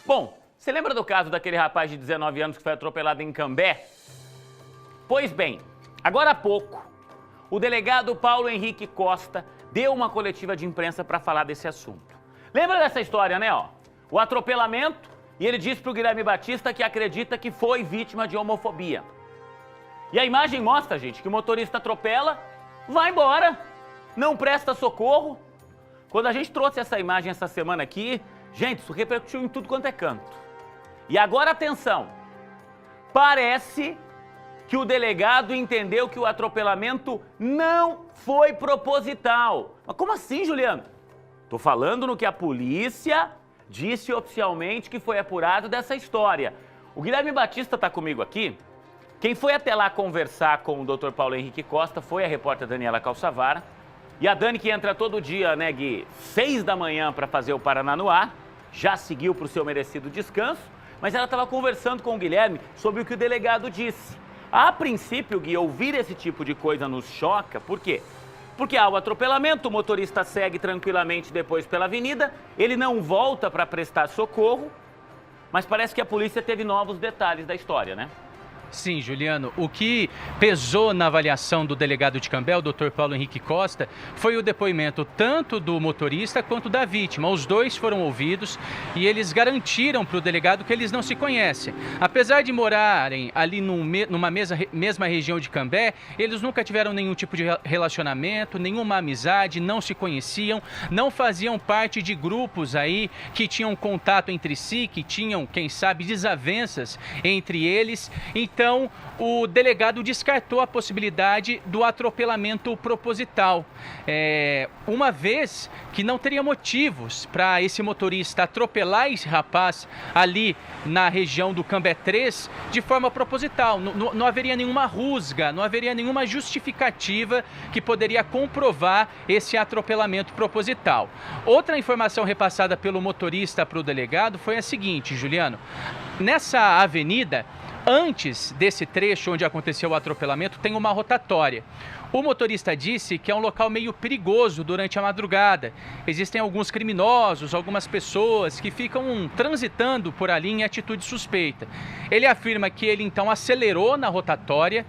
Bom, você lembra do caso daquele rapaz de 19 anos que foi atropelado em Cambé? Pois bem, agora há pouco, o delegado Paulo Henrique Costa deu uma coletiva de imprensa para falar desse assunto. Lembra dessa história, né? O atropelamento, e ele disse para o Guilherme Batista que acredita que foi vítima de homofobia. E a imagem mostra, gente, que o motorista atropela, vai embora, não presta socorro. Quando a gente trouxe essa imagem essa semana aqui, gente, isso repercutiu em tudo quanto é canto. E agora, atenção, parece que o delegado entendeu que o atropelamento não foi proposital. Mas como assim, Juliano? Tô falando no que a polícia disse oficialmente que foi apurado dessa história. O Guilherme Batista tá comigo aqui. Quem foi até lá conversar com o Dr. Paulo Henrique Costa foi a repórter Daniela Calçavara. E a Dani, que entra todo dia, né, Gui, 6 da manhã para fazer o Paraná no ar, já seguiu para o seu merecido descanso, mas ela estava conversando com o Guilherme sobre o que o delegado disse. A princípio, Gui, ouvir esse tipo de coisa nos choca, por quê? Porque há o atropelamento, o motorista segue tranquilamente depois pela avenida, ele não volta para prestar socorro, mas parece que a polícia teve novos detalhes da história, né? Sim, Juliano, o que pesou na avaliação do delegado de Cambé, o Dr. Paulo Henrique Costa, foi o depoimento tanto do motorista quanto da vítima. Os dois foram ouvidos e eles garantiram para o delegado que eles não se conhecem. Apesar de morarem ali numa mesma região de Cambé, eles nunca tiveram nenhum tipo de relacionamento, nenhuma amizade, não se conheciam, não faziam parte de grupos aí que tinham contato entre si, que tinham, quem sabe, desavenças entre eles. Então, o delegado descartou a possibilidade do atropelamento proposital, uma vez que não teria motivos para esse motorista atropelar esse rapaz ali na região do Cambé 3 de forma proposital. Não haveria nenhuma rusga, não haveria nenhuma justificativa que poderia comprovar esse atropelamento proposital. Outra informação repassada pelo motorista para o delegado foi a seguinte, Juliano: nessa avenida, antes desse trecho onde aconteceu o atropelamento, tem uma rotatória. O motorista disse que é um local meio perigoso durante a madrugada. Existem alguns criminosos, algumas pessoas que ficam transitando por ali em atitude suspeita. Ele afirma que ele então acelerou na rotatória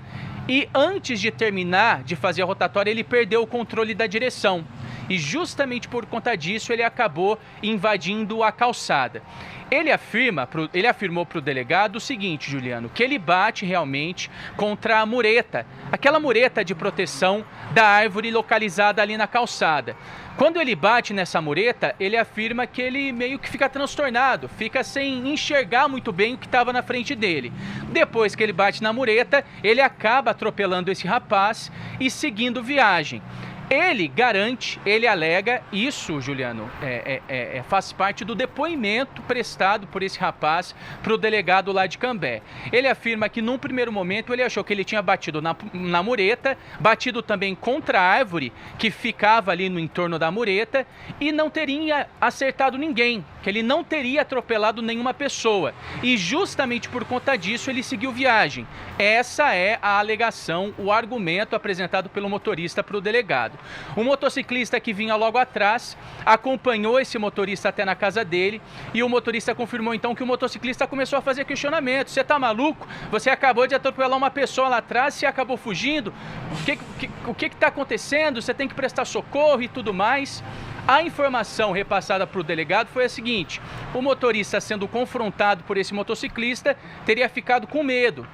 e antes de terminar de fazer a rotatória, ele perdeu o controle da direção. E justamente por conta disso, ele acabou invadindo a calçada. Ele afirmou para o delegado o seguinte, Juliano, que ele bate realmente contra a mureta, aquela mureta de proteção da árvore localizada ali na calçada. Quando ele bate nessa mureta, ele afirma que ele meio que fica transtornado, fica sem enxergar muito bem o que estava na frente dele. Depois que ele bate na mureta, ele acaba atropelando esse rapaz e seguindo viagem. Ele garante, ele alega, isso, Juliano, faz parte do depoimento prestado por esse rapaz para o delegado lá de Cambé. Ele afirma que num primeiro momento ele achou que ele tinha batido na mureta, batido também contra a árvore que ficava ali no entorno da mureta e não teria acertado ninguém, que ele não teria atropelado nenhuma pessoa. E justamente por conta disso ele seguiu viagem. Essa é a alegação, o argumento apresentado pelo motorista para o delegado. O motociclista que vinha logo atrás acompanhou esse motorista até na casa dele e o motorista confirmou então que o motociclista começou a fazer questionamentos. Você tá maluco? Você acabou de atropelar uma pessoa lá atrás, você acabou fugindo? O que está acontecendo? Você tem que prestar socorro e tudo mais. A informação repassada para o delegado foi a seguinte: o motorista, sendo confrontado por esse motociclista, teria ficado com medo,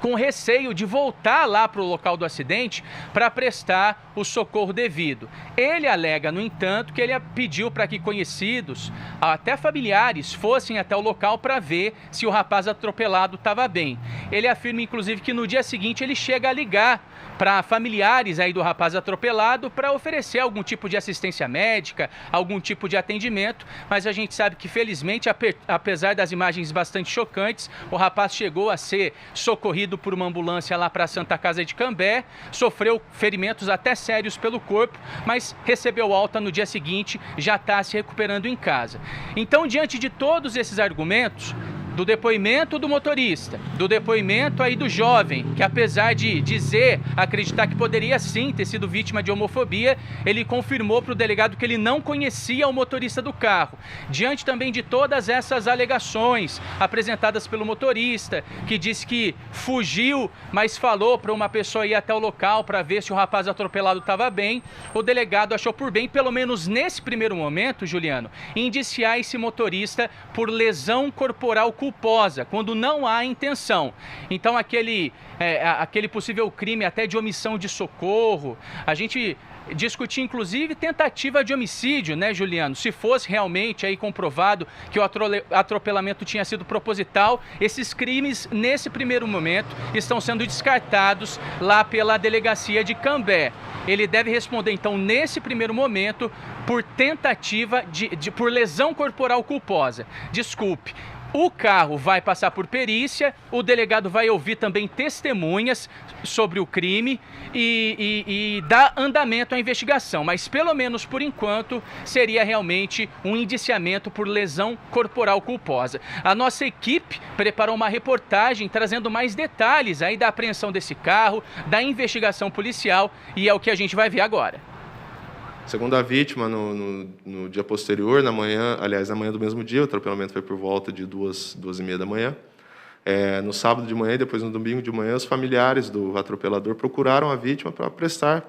com receio de voltar lá para o local do acidente para prestar o socorro devido. Ele alega, no entanto, que ele pediu para que conhecidos, até familiares, fossem até o local para ver se o rapaz atropelado estava bem. Ele afirma, inclusive, que no dia seguinte ele chega a ligar para familiares aí do rapaz atropelado para oferecer algum tipo de assistência médica, algum tipo de atendimento, mas a gente sabe que, felizmente, apesar das imagens bastante chocantes, o rapaz chegou a ser socorrido por uma ambulância lá para a Santa Casa de Cambé, sofreu ferimentos até sérios pelo corpo, mas recebeu alta no dia seguinte, já está se recuperando em casa. Então, diante de todos esses argumentos, do depoimento do motorista, do depoimento aí do jovem, que apesar de dizer, acreditar que poderia sim ter sido vítima de homofobia, ele confirmou para o delegado que ele não conhecia o motorista do carro. Diante também de todas essas alegações apresentadas pelo motorista, que disse que fugiu, mas falou para uma pessoa ir até o local para ver se o rapaz atropelado estava bem, o delegado achou por bem, pelo menos nesse primeiro momento, Juliano, indiciar esse motorista por lesão corporal culposa, quando não há intenção. Então, aquele possível crime até de omissão de socorro, a gente discutir, inclusive, tentativa de homicídio, né, Juliano? Se fosse realmente aí comprovado que o atropelamento tinha sido proposital, esses crimes, nesse primeiro momento, estão sendo descartados lá pela delegacia de Cambé. Ele deve responder, então, nesse primeiro momento, por tentativa por lesão corporal culposa. Desculpe. O carro vai passar por perícia, o delegado vai ouvir também testemunhas sobre o crime e dar andamento à investigação. Mas, pelo menos por enquanto, seria realmente um indiciamento por lesão corporal culposa. A nossa equipe preparou uma reportagem trazendo mais detalhes aí da apreensão desse carro, da investigação policial, e é o que a gente vai ver agora. Segundo a vítima, no dia posterior, na manhã do mesmo dia, o atropelamento foi por volta de 2h30 da manhã. No sábado de manhã e depois no domingo de manhã, os familiares do atropelador procuraram a vítima para prestar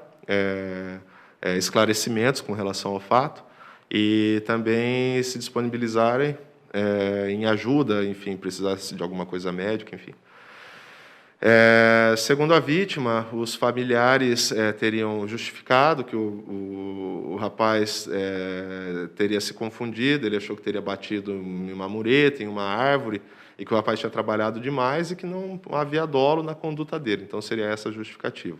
esclarecimentos com relação ao fato e também se disponibilizarem em ajuda, enfim, precisasse de alguma coisa médica, enfim. Segundo a vítima, os familiares teriam justificado que o rapaz teria se confundido, ele achou que teria batido em uma mureta, em uma árvore, e que o rapaz tinha trabalhado demais e que não havia dolo na conduta dele. Então, seria essa a justificativa.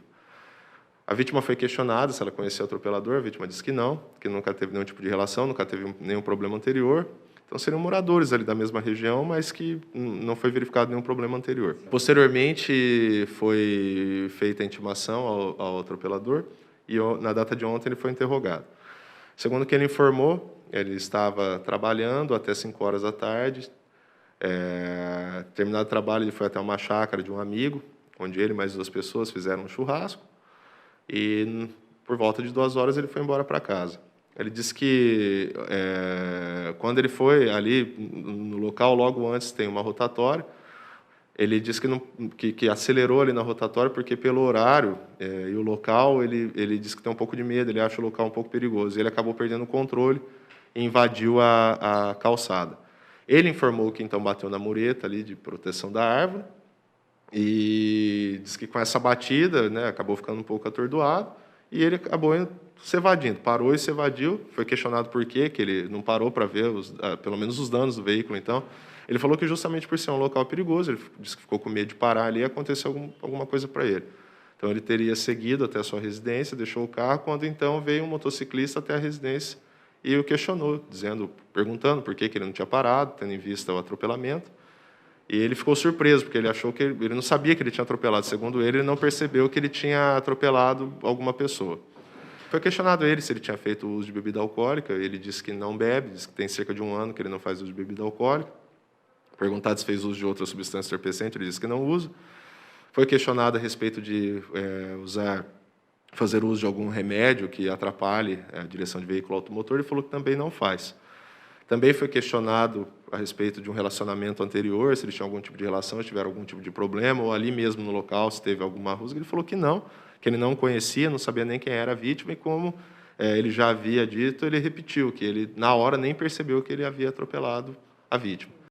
A vítima foi questionada se ela conhecia o atropelador, a vítima disse que nunca teve nenhum tipo de relação, nunca teve nenhum problema anterior. Então, seriam moradores ali da mesma região, mas que não foi verificado nenhum problema anterior. Posteriormente, foi feita a intimação ao atropelador e, na data de ontem, ele foi interrogado. Segundo o que ele informou, ele estava trabalhando até 5 horas da tarde. Terminado o trabalho, ele foi até uma chácara de um amigo, onde ele e mais 2 pessoas fizeram um churrasco. E, por volta de 2 horas, ele foi embora para casa. Ele disse que, quando ele foi ali no local, logo antes tem uma rotatória, ele disse que acelerou ali na rotatória porque, pelo horário e o local, ele disse que tem um pouco de medo, ele acha o local um pouco perigoso. Ele acabou perdendo o controle e invadiu a calçada. Ele informou que, então, bateu na mureta ali de proteção da árvore e disse que, com essa batida, né, acabou ficando um pouco atordoado e ele acabou se evadindo, parou e se evadiu. Foi questionado por quê, que ele não parou para ver pelo menos os danos do veículo. Então, ele falou que justamente por ser um local perigoso, ele disse que ficou com medo de parar ali e aconteceu alguma coisa para ele. Então, ele teria seguido até a sua residência, deixou o carro, quando então veio um motociclista até a residência e o questionou, perguntando por que ele não tinha parado, tendo em vista o atropelamento. E ele ficou surpreso, porque ele achou que ele não sabia que ele tinha atropelado. Segundo ele não percebeu que ele tinha atropelado alguma pessoa. Foi questionado ele se ele tinha feito uso de bebida alcoólica. Ele disse que não bebe, disse que tem cerca de 1 ano que ele não faz uso de bebida alcoólica. Perguntado se fez uso de outra substância entorpecente, ele disse que não usa. Foi questionado a respeito de fazer uso de algum remédio que atrapalhe a direção de veículo automotor. Ele falou que também não faz. Também foi questionado a respeito de um relacionamento anterior, se eles tinham algum tipo de relação, se tiveram algum tipo de problema, ou ali mesmo no local, se teve alguma rusga. Ele falou que não, que ele não conhecia, não sabia nem quem era a vítima, e como ele já havia dito, ele repetiu que ele, na hora, nem percebeu que ele havia atropelado a vítima.